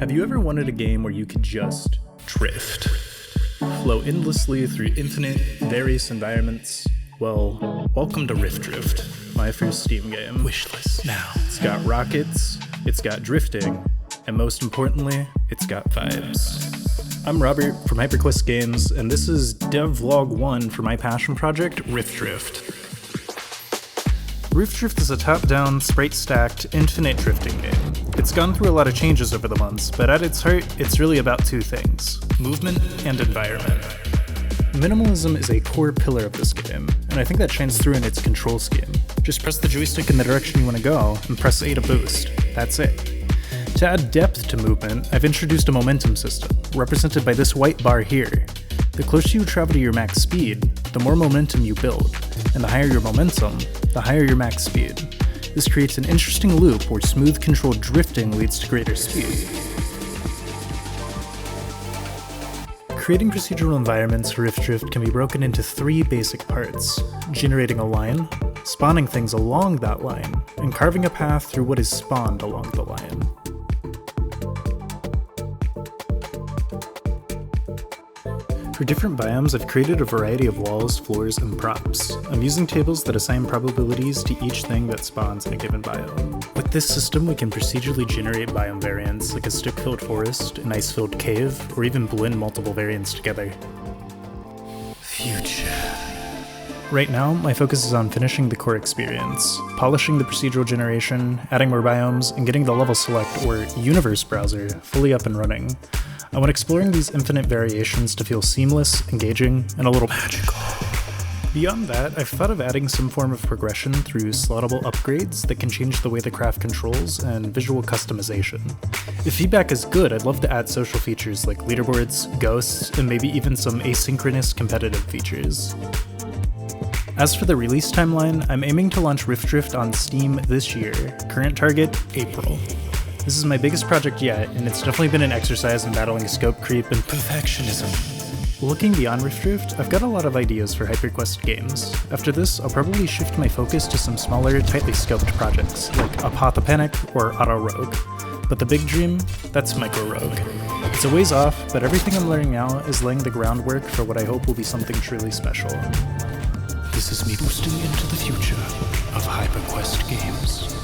Have you ever wanted a game where you could just drift? Flow endlessly through infinite, various environments? Well, welcome to Rift Drift, my first Steam game. Wishlist now. It's got rockets, it's got drifting, and most importantly, it's got vibes. I'm Robert from HyperQuest Games, and this is Devlog 1 for my passion project, Rift Drift. Rift Drift is a top-down, sprite-stacked, infinite drifting game. It's gone through a lot of changes over the months, but at its heart, it's really about two things: movement and environment. Minimalism is a core pillar of this game, and I think that shines through in its control scheme. Just press the joystick in the direction you want to go, and press A to boost. That's it. To add depth to movement, I've introduced a momentum system, represented by this white bar here. The closer you travel to your max speed, the more momentum you build, and the higher your momentum, the higher your max speed. This creates an interesting loop where smooth controlled drifting leads to greater speed. Creating procedural environments for Rift Drift can be broken into three basic parts: generating a line, spawning things along that line, and carving a path through what is spawned along the line. For different biomes, I've created a variety of walls, floors, and props. I'm using tables that assign probabilities to each thing that spawns in a given biome. With this system, we can procedurally generate biome variants like a stick-filled forest, an ice-filled cave, or even blend multiple variants together. Future. Right now, my focus is on finishing the core experience, polishing the procedural generation, adding more biomes, and getting the level select, or universe browser, fully up and running. I want exploring these infinite variations to feel seamless, engaging, and a little magical. Beyond that, I've thought of adding some form of progression through slottable upgrades that can change the way the craft controls and visual customization. If feedback is good, I'd love to add social features like leaderboards, ghosts, and maybe even some asynchronous competitive features. As for the release timeline, I'm aiming to launch Rift Drift on Steam this year. Current target, April. This is my biggest project yet, and it's definitely been an exercise in battling scope creep and perfectionism. Looking beyond Rift Drift, I've got a lot of ideas for HyperQuest games. After this, I'll probably shift my focus to some smaller, tightly scoped projects, like Apothopanic or Auto Rogue. But the big dream? That's Micro Rogue. It's a ways off, but everything I'm learning now is laying the groundwork for what I hope will be something truly special. This is me boosting into the future of HyperQuest Games.